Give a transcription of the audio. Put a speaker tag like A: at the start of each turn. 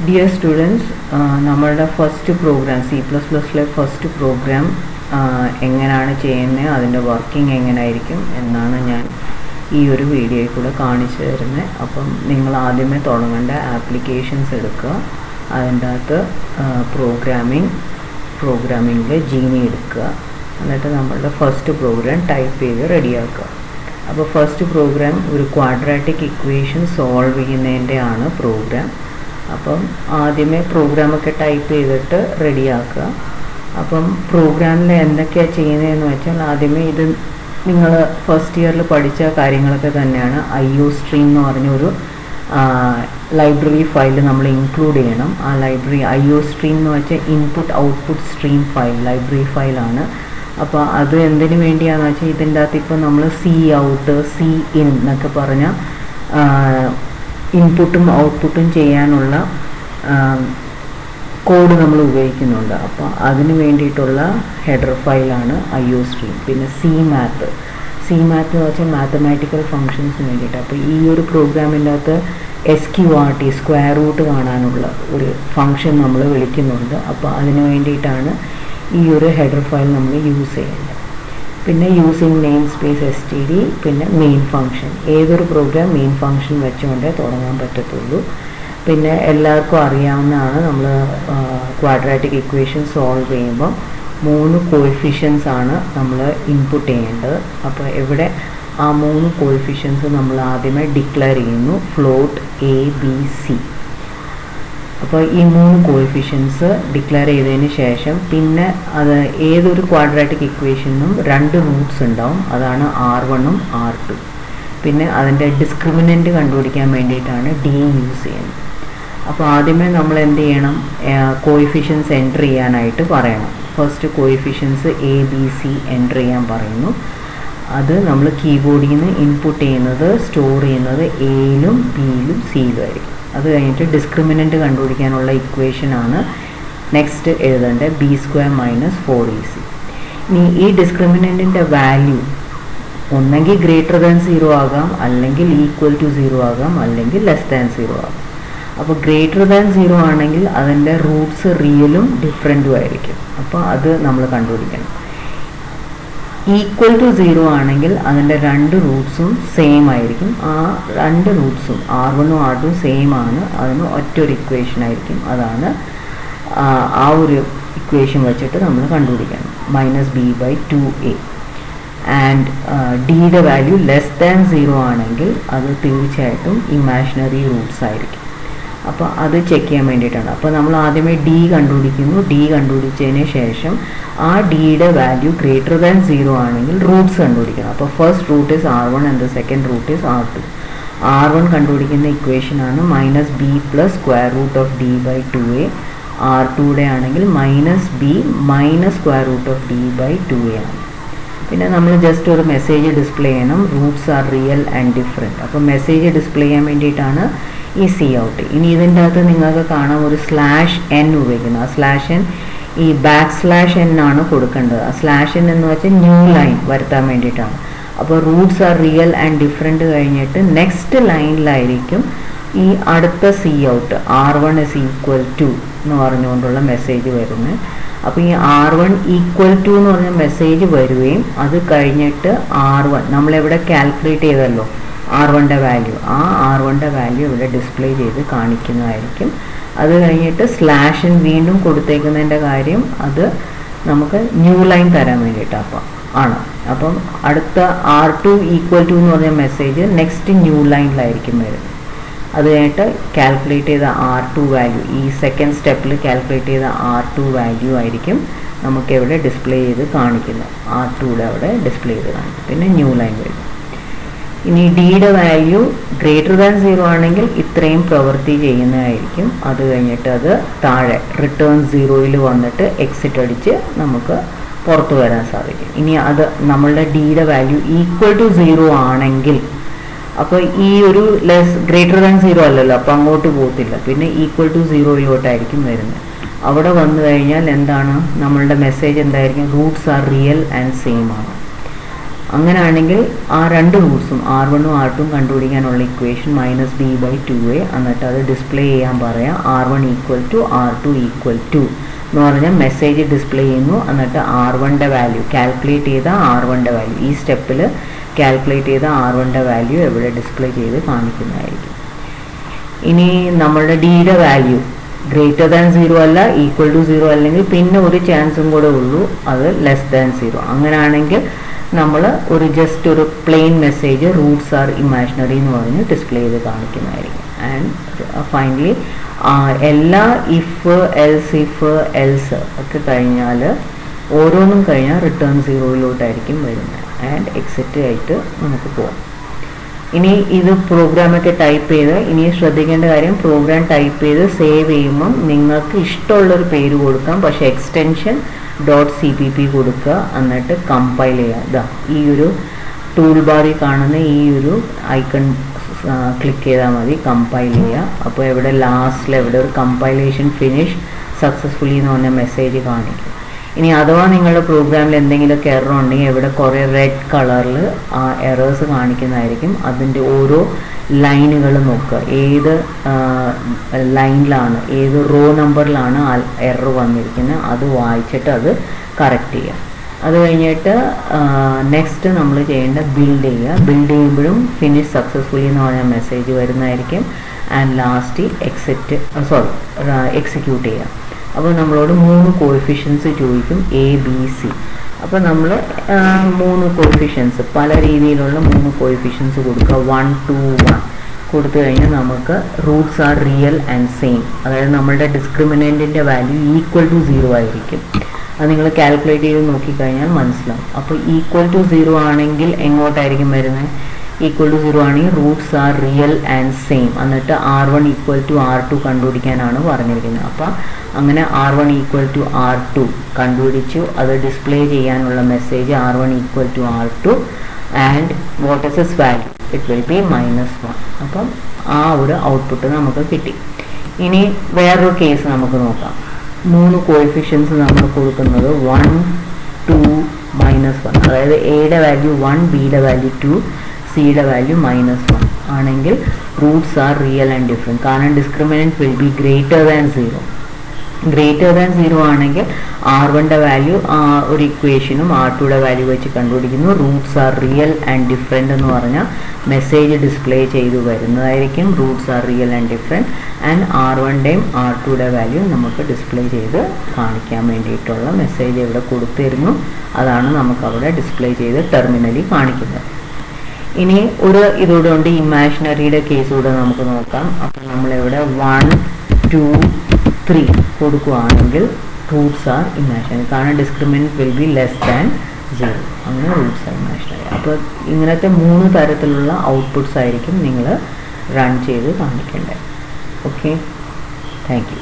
A: Dear students, നമ്മളുടെ first programme C++ലെ first programme എങ്ങനെയാണ് ചെയ്യുന്നത്, അതിൻ്റെ വർക്കിംഗ് എങ്ങനെയായിരിക്കും എന്നാണ് ഞാൻ ഈ ഒരു വീഡിയോയിൽ കൂടെ കാണിച്ചു തരുന്നത്. അപ്പം നിങ്ങൾ ആദ്യമേ തുടങ്ങേണ്ട ആപ്ലിക്കേഷൻസ് എടുക്കുക, അതിൻ്റെ അകത്ത് പ്രോഗ്രാമിങ്ങിൽ ജീനി എടുക്കുക, എന്നിട്ട് നമ്മളുടെ ഫസ്റ്റ് പ്രോഗ്രാം ടൈപ്പ് ചെയ്ത് റെഡിയാക്കുക. അപ്പോൾ ഫസ്റ്റ് പ്രോഗ്രാം ഒരു ക്വാഡ്രാറ്റിക് ഇക്വേഷൻ സോൾവ് ചെയ്യുന്നതിൻ്റെ ആണ് പ്രോഗ്രാം. അപ്പം ആദ്യമേ പ്രോഗ്രാമൊക്കെ ടൈപ്പ് ചെയ്തിട്ട് റെഡിയാക്കുക. അപ്പം പ്രോഗ്രാമിൽ എന്തൊക്കെയാണ് ചെയ്യുന്നതെന്ന് വെച്ചാൽ, ആദ്യമേ ഇത് നിങ്ങൾ ഫസ്റ്റ് ഇയറിൽ പഠിച്ച കാര്യങ്ങളൊക്കെ തന്നെയാണ്. IOStream എന്ന് പറഞ്ഞൊരു ലൈബ്രറി ഫയൽ നമ്മൾ ഇൻക്ലൂഡ് ചെയ്യണം. ആ ലൈബ്രറി IOStream എന്ന് വെച്ചാൽ input output stream file, library ഫയലാണ്. അപ്പോൾ അത് എന്തിനു വേണ്ടിയാണെന്ന് വെച്ചാൽ, ഇതിൻ്റെ അകത്ത് ഇപ്പോൾ നമ്മൾ Cout, Cin എന്നൊക്കെ പറഞ്ഞാൽ ഇൻപുട്ടും ഔട്ട്പുട്ടും ചെയ്യാനുള്ള കോഡ് നമ്മൾ ഉപയോഗിക്കുന്നുണ്ട്. അപ്പോൾ അതിന് വേണ്ടിയിട്ടുള്ള ഹെഡർ ഫയലാണ് IOStream. പിന്നെ CMath എന്ന് വെച്ചാൽ മാത്തമാറ്റിക്കൽ ഫങ്ഷൻസിന് വേണ്ടിയിട്ട്. അപ്പോൾ ഈ ഒരു പ്രോഗ്രാമിൻ്റെ അകത്ത് SQRT സ്ക്വയർ റൂട്ട് കാണാനുള്ള ഒരു ഫങ്ഷൻ നമ്മൾ വിളിക്കുന്നുണ്ട്. അപ്പോൾ അതിന് വേണ്ടിയിട്ടാണ് ഈ ഒരു ഹെഡർ ഫയൽ നമ്മൾ യൂസ് ചെയ്യേണ്ടത്. പിന്നെ യൂസിങ് നെയിം സ്പേസ് std, പിന്നെ മെയിൻ ഫങ്ഷൻ. ഏതൊരു പ്രോഗ്രാം മെയിൻ ഫങ്ഷൻ വെച്ചുകൊണ്ടേ തുടങ്ങാൻ പറ്റത്തുള്ളൂ. പിന്നെ എല്ലാവർക്കും അറിയാവുന്നതാണ്, നമ്മൾ ക്വാഡ്രാറ്റിക് ഇക്വേഷൻ സോൾവ് ചെയ്യുമ്പോൾ 3 കോഎഫിഷ്യൻസ് ആണ് നമ്മൾ ഇൻപുട്ട് ചെയ്യേണ്ടത്. അപ്പോൾ ഇവിടെ ആ 3 കോഎഫിഷ്യൻസ് നമ്മൾ ആദ്യമേ ഡിക്ലെയർ ചെയ്യുന്നു, ഫ്ലോട്ട് A, B, C. അപ്പോൾ ഈ 3 കോഎഫിഷ്യൻസ് ഡിക്ലെയർ ചെയ്തതിന് ശേഷം പിന്നെ അത് ഏതൊരു ക്വാഡ്രാറ്റിക് ഇക്വേഷനും 2 റൂട്ട്സ് ഉണ്ടാവും. അതാണ് R1ഉം R2. പിന്നെ അതിൻ്റെ ഡിസ്ക്രിമിനൻ്റ് കണ്ടുപിടിക്കാൻ വേണ്ടിയിട്ടാണ് D യൂസ് ചെയ്യുന്നത്. അപ്പോൾ ആദ്യമേ നമ്മൾ എന്ത് ചെയ്യണം, കോഎഫിഷ്യൻസ് എൻ്റർ ചെയ്യാനായിട്ട് പറയണം. First coefficients A, B, C enter ചെയ്യാൻ പറയുന്നു. അത് നമ്മൾ കീബോർഡിൽ നിന്ന് ഇൻപുട്ട് ചെയ്യുന്നത്, സ്റ്റോർ ചെയ്യുന്നത് Aയിലും Bയിലും Cയിലും ആയിരിക്കും. അത് കഴിഞ്ഞിട്ട് ഡിസ്ക്രിമിനൻ്റ് കണ്ടുപിടിക്കാനുള്ള ഇക്വേഷനാണ് നെക്സ്റ്റ് എഴുതേണ്ടത്, B² - 4AC. ഇനി ഈ ഡിസ്ക്രിമിനൻറ്റിൻ്റെ വാല്യൂ ഒന്നെങ്കിൽ >0 ആകാം, അല്ലെങ്കിൽ =0 ആകാം, അല്ലെങ്കിൽ <0 ആകാം. അപ്പോൾ >0 ആണെങ്കിൽ അതിൻ്റെ റൂട്ട്സ് റിയലും ഡിഫറൻറ്റും ആയിരിക്കും. അപ്പോൾ അത് നമ്മൾ കണ്ടുപിടിക്കണം. =0 ആണെങ്കിൽ അതിൻ്റെ 2 റൂട്ട്സും സെയിം ആയിരിക്കും. ആ 2 റൂട്ട്സും R1ഉം R2ഉം സെയിം ആണ്. അതിന് ഒറ്റൊരു ഇക്വേഷൻ ആയിരിക്കും. അതാണ് ആ ഒരു ഇക്വേഷൻ വെച്ചിട്ട് നമ്മൾ കണ്ടുപിടിക്കണം, -b/2a. ആൻഡ് ഡിയുടെ വാല്യൂ <0 ആണെങ്കിൽ അത് തീർച്ചയായിട്ടും ഇമാജിനറി റൂട്ട്സ് ആയിരിക്കും. അപ്പോൾ അത് ചെക്ക് ചെയ്യാൻ വേണ്ടിയിട്ടാണ്. അപ്പോൾ നമ്മൾ ആദ്യമേ D കണ്ടുപിടിക്കുന്നു. D കണ്ടുപിടിച്ചതിന് ശേഷം ആ ഡിയുടെ വാല്യൂ >0 ആണെങ്കിൽ റൂട്ട്സ് കണ്ടുപിടിക്കണം. അപ്പോൾ first root is R1 and the second root is R2. R1 കണ്ടുപിടിക്കുന്ന ഇക്വേഷനാണ് -b + √d/2a. R2യുടെ ആണെങ്കിൽ -b - √d/2a ആണ്. പിന്നെ നമ്മൾ ജസ്റ്റ് ഒരു മെസ്സേജ് ഡിസ്പ്ലേ ചെയ്യണം, Roots are real and different. അപ്പോൾ മെസ്സേജ് ഡിസ്പ്ലേ ചെയ്യാൻ വേണ്ടിയിട്ടാണ് ഈ Cout. ഇനി ഇതിൻ്റെ അകത്ത് നിങ്ങൾക്ക് കാണാം ഒരു /n ഉപയോഗിക്കുന്നത്. ആ /n ഈ \n ആണ് കൊടുക്കേണ്ടത്. ആ /n എന്ന് വെച്ചാൽ ന്യൂ ലൈൻ വരുത്താൻ വേണ്ടിയിട്ടാണ്. അപ്പോൾ Roots are real and different കഴിഞ്ഞിട്ട് നെക്സ്റ്റ് ലൈനിലായിരിക്കും ഈ അടുത്ത Cout R1 = എന്ന് പറഞ്ഞുകൊണ്ടുള്ള മെസ്സേജ് വരുന്നത്. അപ്പോൾ ഈ R1 = എന്ന് പറഞ്ഞ മെസ്സേജ് വരികയും അത് കഴിഞ്ഞിട്ട് R1 നമ്മളെവിടെ കാൽക്കുലേറ്റ് ചെയ്തല്ലോ R1ൻ്റെ വാല്യൂ, ആ R1ൻ്റെ വാല്യൂ ഇവിടെ ഡിസ്പ്ലേ ചെയ്ത് കാണിക്കുന്നതായിരിക്കും. അത് കഴിഞ്ഞിട്ട് /n വീണ്ടും കൊടുത്തേക്കുന്നതിൻ്റെ കാര്യം അത് നമുക്ക് ന്യൂ ലൈൻ തരാൻ വേണ്ടിയിട്ടാണ് ആണ്. അപ്പം അടുത്ത R2 = എന്ന് പറഞ്ഞ മെസ്സേജ് നെക്സ്റ്റ് ന്യൂ ലൈനിലായിരിക്കും വരുന്നത്. അത് കഴിഞ്ഞിട്ട് കാൽക്കുലേറ്റ് ചെയ്ത R2 വാല്യൂ, ഈ സെക്കൻഡ് സ്റ്റെപ്പിൽ കാൽക്കുലേറ്റ് ചെയ്ത R2 വാല്യൂ ആയിരിക്കും നമുക്ക് ഇവിടെ ഡിസ്പ്ലേ ചെയ്ത് കാണിക്കുന്നത്. R2യുടെ അവിടെ ഡിസ്പ്ലേ ചെയ്ത് കാണിക്കും. പിന്നെ ന്യൂ ലൈൻ വരും. ഇനി ഡിയുടെ വാല്യൂ >0 ആണെങ്കിൽ ഇത്രയും പ്രവൃത്തി ചെയ്യുന്നതായിരിക്കും. അത് കഴിഞ്ഞിട്ട് അത് താഴെ റിട്ടേൺ 0യിൽ വന്നിട്ട് എക്സിറ്റ് അടിച്ച് നമുക്ക് പുറത്തു വരാൻ സാധിക്കും. ഇനി അത് നമ്മളുടെ ഡിയുടെ വാല്യൂ =0 ആണെങ്കിൽ, അപ്പോൾ ഈ ഒരു >0 അല്ലല്ലോ, അപ്പോൾ അങ്ങോട്ട് പോകത്തില്ല. പിന്നെ =0 വരുന്നത്. അവിടെ വന്നു കഴിഞ്ഞാൽ എന്താണ് നമ്മളുടെ മെസ്സേജ് എന്തായിരിക്കും, Roots are real and same ആണ്. അങ്ങനെയാണെങ്കിൽ ആ രണ്ട് റൂട്ട്സും R1 ഉം R2 ഉം കണ്ടുപിടിക്കാനുള്ള ഇക്വേഷൻ -b/2a, എന്നിട്ട് അത് ഡിസ്പ്ലേ ചെയ്യാൻ പറയാം R1 = R2 = എന്ന് പറഞ്ഞാൽ മെസ്സേജ് ഡിസ്പ്ലേ ചെയ്യുന്നു. എന്നിട്ട് R1ൻ്റെ വാല്യൂ കാൽക്കുലേറ്റ് ചെയ്ത R1ൻ്റെ വാല്യൂ ഈ സ്റ്റെപ്പിൽ കാൽക്കുലേറ്റ് ചെയ്ത R1ൻ്റെ വാല്യൂ എവിടെ ഡിസ്പ്ലേ ചെയ്ത് കാണിക്കുന്നതായിരിക്കും. ഇനി നമ്മളുടെ ഡിയുടെ വാല്യൂ >0 അല്ല, =0 അല്ലെങ്കിൽ പിന്നെ ഒരു ചാൻസും കൂടെ ഉള്ളൂ, അത് <0. അങ്ങനെയാണെങ്കിൽ നമ്മൾ ജസ്റ്റ് ഒരു plain message roots are imaginary എന്ന് പറഞ്ഞ് ഡിസ്പ്ലേ ചെയ്ത് കാണിക്കുന്നതായിരിക്കും. ആൻഡ് ഫൈനലി എല്ലാ ഇഫ് എൽസ് ഒക്കെ കഴിഞ്ഞാൽ ഓരോന്നും കഴിഞ്ഞാൽ റിട്ടേൺ 0 വരുന്നത്. ആൻഡ് എക്സിറ്റ് ആയിട്ട് നമുക്ക് പോകാം. ഇനി ഇത് പ്രോഗ്രാമൊക്കെ ടൈപ്പ് ചെയ്ത് ഇനി ശ്രദ്ധിക്കേണ്ട കാര്യം, പ്രോഗ്രാം ടൈപ്പ് ചെയ്ത് സേവ് ചെയ്യുമ്പം നിങ്ങൾക്ക് ഇഷ്ടമുള്ളൊരു പേര് കൊടുക്കാം, പക്ഷേ എക്സ്റ്റൻഷൻ .cpp കൊടുക്കുക, എന്നിട്ട് കമ്പൈൽ ചെയ്യുക. ഇതാ ഈ ഒരു ടൂൾ ബാറിൽ കാണുന്ന ഈ ഒരു ഐക്കൺ ക്ലിക്ക് ചെയ്താൽ മതി, കമ്പൈൽ ചെയ്യുക. അപ്പോൾ ഇവിടെ ലാസ്റ്റിൽ എവിടെ ഒരു കമ്പൈലേഷൻ ഫിനിഷ് സക്സസ്ഫുള്ളി എന്ന് പറഞ്ഞ മെസ്സേജ് കാണിക്കും. ഇനി അഥവാ നിങ്ങളുടെ പ്രോഗ്രാമിൽ എന്തെങ്കിലുമൊക്കെ എറർ ഉണ്ടെങ്കിൽ ഇവിടെ കുറേ റെഡ് കളറിൽ ആ എറേഴ്സ് കാണിക്കുന്നതായിരിക്കും. അതിൻ്റെ ഓരോ ലൈനുകൾ നോക്കുക, ഏത് ലൈനിലാണ് ഏത് റോ നമ്പറിലാണ് ആ എറർ വന്നിരിക്കുന്നത്, അത് വായിച്ചിട്ട് അത് കറക്റ്റ് ചെയ്യുക. അത് കഴിഞ്ഞിട്ട് നെക്സ്റ്റ് നമ്മൾ ചെയ്യേണ്ട ബിൽഡ് ചെയ്യുക. ബിൽഡ് ചെയ്യുമ്പോഴും ഫിനിഷ് സക്സസ്ഫുള്ളി എന്ന് പറഞ്ഞ മെസ്സേജ് വരുന്നതായിരിക്കും. ആൻഡ് ലാസ്റ്റ് എക്സിക്യൂട്ട് ചെയ്യുക. അപ്പോൾ നമ്മളോട് 3 കോഎഫിഷ്യൻസ് ചോദിക്കും, ABC. അപ്പോൾ നമ്മൾ 3 കോഎഫിഷ്യൻസ് പല രീതിയിലുള്ള 3 കോഎഫിഷ്യൻസ് കൊടുക്കുക. 1, 2, 1 കൊടുത്തു കഴിഞ്ഞാൽ നമുക്ക് Roots are real and same, അതായത് നമ്മളുടെ ഡിസ്ക്രിമിനൻറ്റിൻ്റെ വാല്യൂ =0 ആയിരിക്കും. അത് നിങ്ങൾ കാൽക്കുലേറ്റ് ചെയ്ത് നോക്കിക്കഴിഞ്ഞാൽ മനസ്സിലാവും. അപ്പോൾ =0 ആണെങ്കിൽ എങ്ങോട്ടായിരിക്കും വരുന്നത്? =0 ആണെങ്കിൽ Roots are real and same, എന്നിട്ട് R1 = R2 കണ്ടുപിടിക്കാനാണ് പറഞ്ഞിരിക്കുന്നത്. അപ്പോൾ അങ്ങനെ R1 = R2 കണ്ടുപിടിച്ചു. അത് ഡിസ്പ്ലേ ചെയ്യാനുള്ള message R1 = R2 and what is is value, it will be -1. അപ്പം ആ ഒരു ഔട്ട്പുട്ട് നമുക്ക് കിട്ടി. ഇനി വേറൊരു കേസ് നമുക്ക് നോക്കാം. 3 കോഎഫിഷ്യൻസ് നമ്മൾ കൊടുക്കുന്നത് 1, 2, -1, അതായത് എയുടെ വാല്യൂ 1, ബിയുടെ വാല്യൂ 2, സിയുടെ വാല്യൂ -1 ആണെങ്കിൽ Roots are real and different. കാരണം ഡിസ്ക്രിമിനൻറ്റ് വിൽ ബി >0 ആണെങ്കിൽ R1ൻ്റെ വാല്യൂ ഒരു ഇക്വേഷനും R2യുടെ വാല്യൂ വെച്ച് കണ്ടുപിടിക്കുന്നു. Roots are real and different എന്ന് പറഞ്ഞാൽ മെസ്സേജ് ഡിസ്പ്ലേ ചെയ്തു വരുന്നതായിരിക്കും. Roots are real and different and R1ൻ്റെയും R2യുടെ വാല്യൂ നമുക്ക് ഡിസ്പ്ലേ ചെയ്ത് കാണിക്കാൻ വേണ്ടിയിട്ടുള്ള മെസ്സേജ് ഇവിടെ കൊടുത്തിരുന്നു. അതാണ് നമുക്കവിടെ ഡിസ്പ്ലേ ചെയ്ത് ടെർമിനലിൽ കാണിക്കുന്നത്. ഇനി ഇതോടെ കൊണ്ട് ഇമാജിനറിയുടെ കേസ് കൂടെ നമുക്ക് നോക്കാം. അപ്പോൾ നമ്മളിവിടെ 1, 2, 3 കൊടുക്കുകയാണെങ്കിൽ റൂട്ട്സ് ആർ ഇമാജിനറി, കാരണം ഡിസ്ക്രിമിനൻറ്റ് വിൽ ബി <0. അങ്ങനെ റൂട്ട്സ് ആർ ഇമാജിനറി. അപ്പോൾ ഇങ്ങനത്തെ 3 തരത്തിലുള്ള ഔട്ട്പുട്ട്സ് ആയിരിക്കും നിങ്ങൾ റൺ ചെയ്ത് കാണിക്കേണ്ടത്. Okay, thank you.